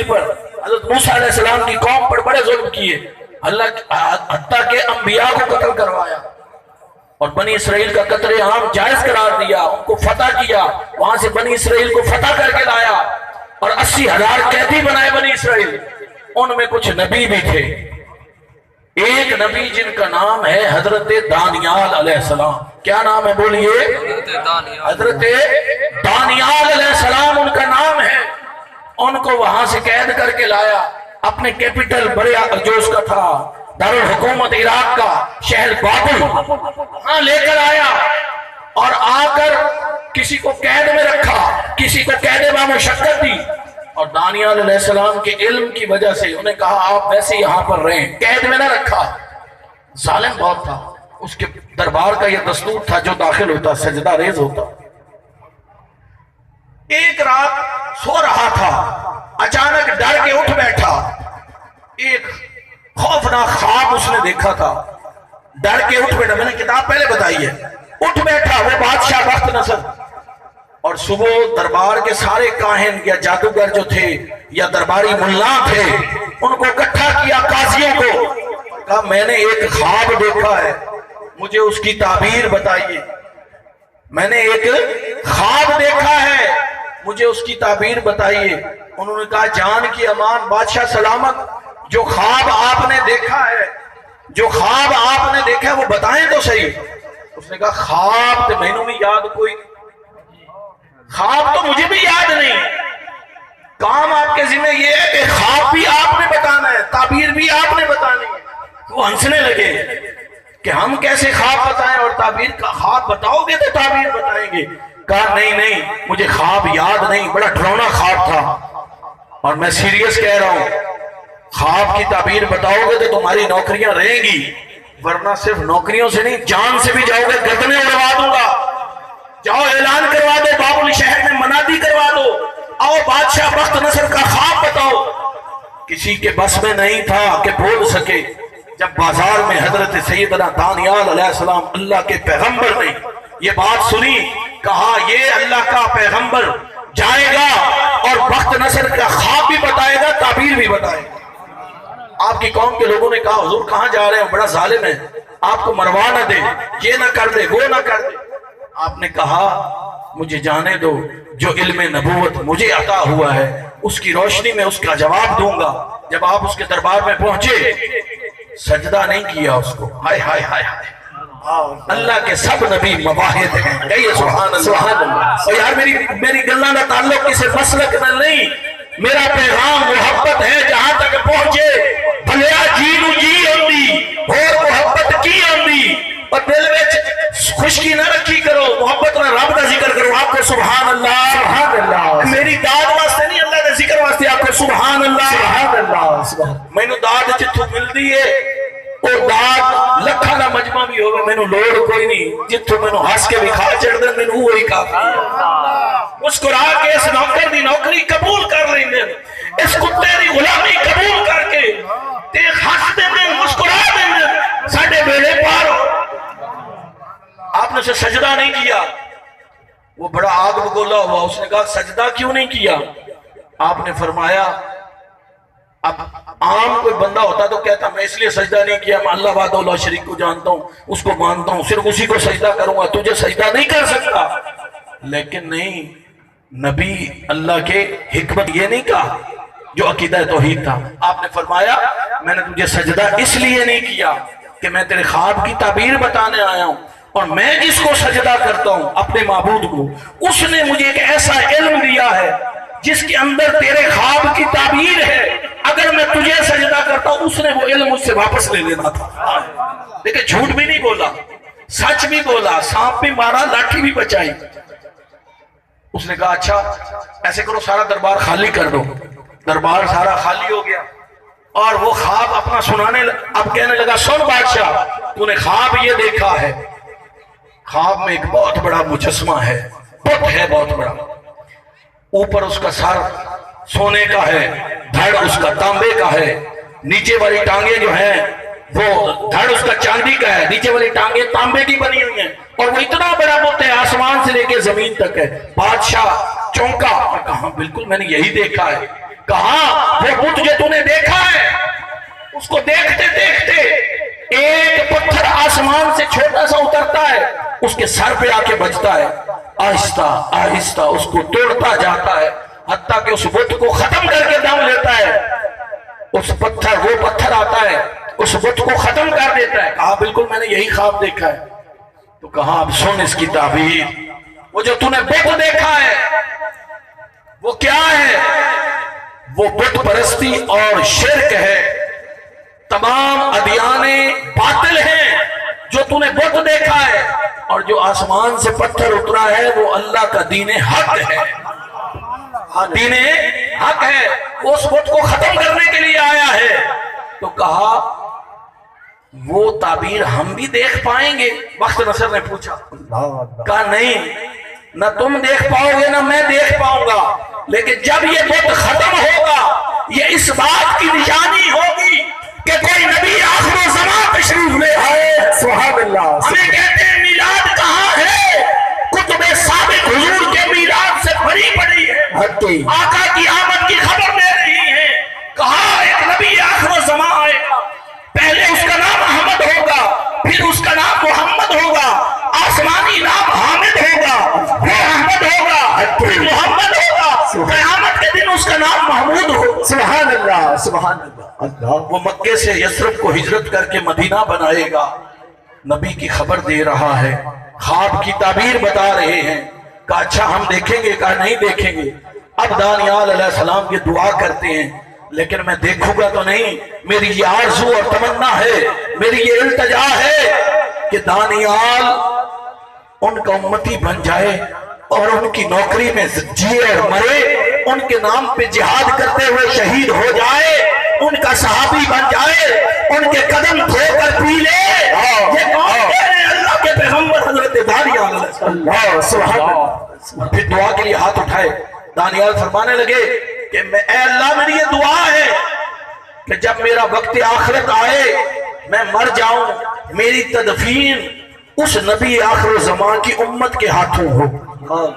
پر حضرت موسیٰ علیہ السلام کی قوم پر بڑے ظلم کیے، اللہ حتیٰ کہ انبیاء کو قتل کروایا اور بنی اسرائیل کا قتل عام جائز قرار دیا، ان کو فتح کیا، وہاں سے بنی اسرائیل کو فتح کر کے لایا اور 80,000 قیدی بنائے بنی اسرائیل۔ ان میں کچھ نبی بھی تھے، ایک نبی جن کا نام ہے حضرت دانیال علیہ السلام۔ کیا نام ہے بولیے؟ حضرت دانیال علیہ السلام ان کا نام ہے۔ ان کو وہاں سے قید کر کے لایا، اپنے کیپٹل بریا جو اس کا تھا دارالحکومت عراق کا شہر بابل، وہاں لے کر آیا اور آ کر کسی کو قید میں رکھا، کسی کو قید میں مشقت دی، اور دانیال علیہ السلام کے علم کی وجہ سے انہیں کہا آپ ویسے یہاں پر رہیں، قید میں نہ رکھا۔ ظالم بہت تھا، اس کے دربار کا یہ دستور تھا جو داخل ہوتا سجدہ ریز ہوتا۔ ایک رات سو رہا تھا، اچانک ڈر کے اٹھ بیٹھا، ایک خوفناک خواب اس نے دیکھا تھا، ڈر کے اٹھ بیٹھا، میں نے کتاب پہلے بتائی ہے، اٹھ بیٹھا وہ بادشاہ بخت نصر، اور صبح دربار کے سارے کاہن یا جادوگر جو تھے یا درباری ملا تھے ان کو اکٹھا کیا، قاضیوں کو کہا میں نے ایک خواب دیکھا ہے، مجھے اس کی تعبیر بتائیے، میں نے ایک خواب دیکھا ہے، مجھے اس کی تعبیر بتائیے۔ انہوں نے کہا جان کی امان، بادشاہ سلامت، جو خواب آپ نے دیکھا ہے، جو خواب آپ نے دیکھا ہے وہ بتائیں تو صحیح۔ اس نے کہا خواب تو میں نے بھی یاد کوئی، خواب تو مجھے بھی یاد نہیں، کام آپ کے ذمہ یہ ہے کہ خواب بھی آپ نے بتانا ہے، تعبیر بھی آپ نے بتانی ہے۔ وہ ہنسنے لگے کہ ہم کیسے خواب بتائیں اور تعبیر کا، خواب بتاؤ گے تو تعبیر بتائیں گے۔ کہا نہیں مجھے خواب یاد نہیں، بڑا ڈراؤنا خواب تھا اور میں سیریس کہہ رہا ہوں، خواب کی تعبیر بتاؤ گے تو تمہاری نوکریاں رہیں گی، ورنہ صرف نوکریوں سے نہیں جان سے بھی جاؤ گے، گردنیں اڑوا دوں گا۔ جاؤ اعلان کروا دو، بابل شہر میں منادی کروا دو، آؤ بادشاہ بخت نصر کا خواب بتاؤ۔ کسی کے بس میں نہیں تھا کہ بول سکے۔ جب بازار میں حضرت سیدنا دانیال علیہ السلام اللہ کے پیغمبر نے یہ بات سنی، کہا یہ اللہ کا پیغمبر جائے گا اور بخت نصر کا خواب بھی بتائے گا، تعبیر بھی بتائے گا۔ آپ کی قوم کے لوگوں نے کہا حضور کہاں جا رہے ہیں، بڑا ظالم ہے، آپ کو مروا نہ دے، یہ نہ کر دے، وہ نہ کر دے۔ آپ نے کہا مجھے جانے دو، جو علم نبوت مجھے عطا ہوا ہے اس کی روشنی میں اس کا جواب دوں گا۔ جب آپ اس کے دربار میں پہنچے، سجدہ نہیں کیا اس کو، ہائے ہائے ہائے ہائے، اللہ کے سب نبی مواحد ہیں، کہیے سبحان اللہ۔ اور یار میری گلہ نہ تعلق کسی مسلک نہ نہیں، میرا پیغام محبت ہے، جہاں تک پہنچے بھلیا جی نو جی آندی اور محبت کی آندی، اور دل میں خوشکی نہ رکھی کرو، محبت میں رب کا ذکر کرو۔ آپ کو سبحان اللہ، سبحان اللہ، میری داد واسطے نہیں، اللہ کے ذکر واسطے آپ کو سبحان اللہ، سبحان اللہ۔ میں نو داد جتھوں ملدی ہے وہ داد لکھاں دا مجمع بھی ہوگا، میں نو لوڑ کوئی نہیں، جتھوں میں نو ہس کے بھی کھا چڑھ دیں، میں نو وہی کافی ہے۔ مسکرا کے اس نوکر دی نوکری قبول کر لیں دیں، اس کتے دی غلامی قبول کر کے تے ہس دیں دیں، مسکرا دیں دیں، ساڑھے بیڑے پار ہو۔ آپ نے اسے سجدہ نہیں کیا، وہ بڑا آگ بگولا ہوا، اس نے کہا سجدہ کیوں نہیں کیا؟ آپ نے فرمایا اب عام کوئی بندہ ہوتا تو کہتا میں اس لیے سجدہ نہیں کیا، میں اللہ وحدہ لا شریک کو جانتا ہوں، اس کو مانتا ہوں، صرف اسی کو سجدہ کروں گا، تجھے سجدہ نہیں کر سکتا۔ لیکن نہیں، نبی اللہ کے حکمت یہ نہیں کہا جو عقیدہ توحید تھا۔ آپ نے فرمایا میں نے تجھے سجدہ اس لیے نہیں کیا کہ میں تیرے خواب کی تعبیر بتانے آیا ہوں، اور میں جس کو سجدہ کرتا ہوں اپنے معبود کو، اس نے مجھے ایک ایسا علم دیا ہے جس کے اندر تیرے خواب کی تعبیر ہے، اگر میں تجھے سجدہ کرتا ہوں اس نے وہ علم مجھ سے واپس لے لینا تھا۔ لیکن جھوٹ بھی نہیں بولا، سچ بھی بولا، سانپ بھی مارا، لاٹھی بھی بچائی۔ اس نے کہا اچھا ایسے کرو، سارا دربار خالی کر دو۔ دربار سارا خالی ہو گیا اور وہ خواب اپنا سنانے، اب کہنے لگا سن بادشاہ تو نے خواب یہ دیکھا ہے، خواب میں ایک بہت بڑا مجسمہ ہے، بت ہے بہت بڑا، اوپر اس کا سر سونے کا ہے، دھڑ اس کا تانبے کا ہے، نیچے والی ٹانگیں جو ہیں وہ دھڑ اس کا چاندی کا ہے، نیچے والی ٹانگیں تانبے کی بنی ہوئی ہیں، اور وہ اتنا بڑا بت ہے، آسمان سے لے کے زمین تک ہے۔ بادشاہ چونکا اور کہا بالکل میں نے یہی دیکھا ہے۔ کہا وہ بت جو تُو نے دیکھا ہے اس کو دیکھتے دیکھتے ایک پتھر آسمان سے چھوٹا سا اترتا ہے اس کے سر پہ آ کے بجتا ہے، آہستہ آہستہ اس کو توڑتا جاتا ہے حتیٰ کہ اس بت کو ختم کر کے دم لیتا ہے۔ وہ پتھر آتا ہے اس بت کو ختم کر دیتا ہے۔ کہا بالکل میں نے یہی خواب دیکھا ہے۔ تو کہا اب سن اس کی تعبیر، وہ جو تو نے بت دیکھا ہے وہ کیا ہے؟ وہ بت پرستی اور شرک ہے، تمام ادیان باطل ہیں۔ جو تو نے بت دیکھا ہے اور جو آسمان سے پتھر اترا ہے وہ اللہ کا دین حق ہے، دین حق ہے، وہ اس بت کو ختم کرنے کے لیے آیا ہے۔ تو کہا وہ تعبیر ہم بھی دیکھ پائیں گے؟ بخت نصر نے پوچھا، کہا نہیں، نہ تم دیکھ پاؤ گے نہ میں دیکھ پاؤں گا، لیکن جب یہ بت ختم ہوگا یہ اس بات کی نشانی ہوگی کہ کوئی نبی آخر الزمان تشریف لے آئے۔ سبحان اللہ۔ ہمیں کہتے ہیں میلاد کہاں ہے؟ کتب سابق حضور کے میلاد سے بھری پڑی ہے، آقا کی آمد کی خبر دے رہی ہے۔ کہا ایک نبی آخر الزمان آئے گا، پہلے اس کا نام احمد ہوگا، پھر اس کا نام محمد ہوگا، آسمانی نام حامد ہوگا، پھر احمد ہوگا، پھر محمد ہوگا، قیامت کے دن اس کا نام محمود ہوگا۔ سبحان اللہ، سبحان اللہ۔ وہ مکے سے یثرب کو ہجرت کر کے مدینہ بنائے گا، نبی کی خبر دے رہا ہے، خواب کی تعبیر بتا رہے ہیں۔ کہا اچھا ہم دیکھیں گے؟ کہا نہیں دیکھیں گے۔ اب دانیال علیہ السلام یہ دعا کرتے ہیں لیکن میں دیکھوں گا تو نہیں، میری یہ آرزو اور تمنا ہے، میری یہ التجا ہے کہ دانیال ان کا امتی بن جائے اور ان کی نوکری میں جیے اور مرے، ان کے نام پہ جہاد کرتے ہوئے شہید ہو جائے، ان کا صحابی بن جائے، ان کے قدم دھو کر پی لے۔ یہ کون کہہ رہے ہیں؟ اللہ کے پیغمبر حضرت دانیال علیہ السلام۔ سبحان اللہ۔ پھر دعا کے لیے ہاتھ اٹھائے، دانیال فرمانے لگے کہ اے اللہ میری یہ دعا ہے کہ جب میرا وقت آخرت آئے میں مر جاؤں، میری تدفین اس نبی آخر الزمان کی امت کے ہاتھوں ہو۔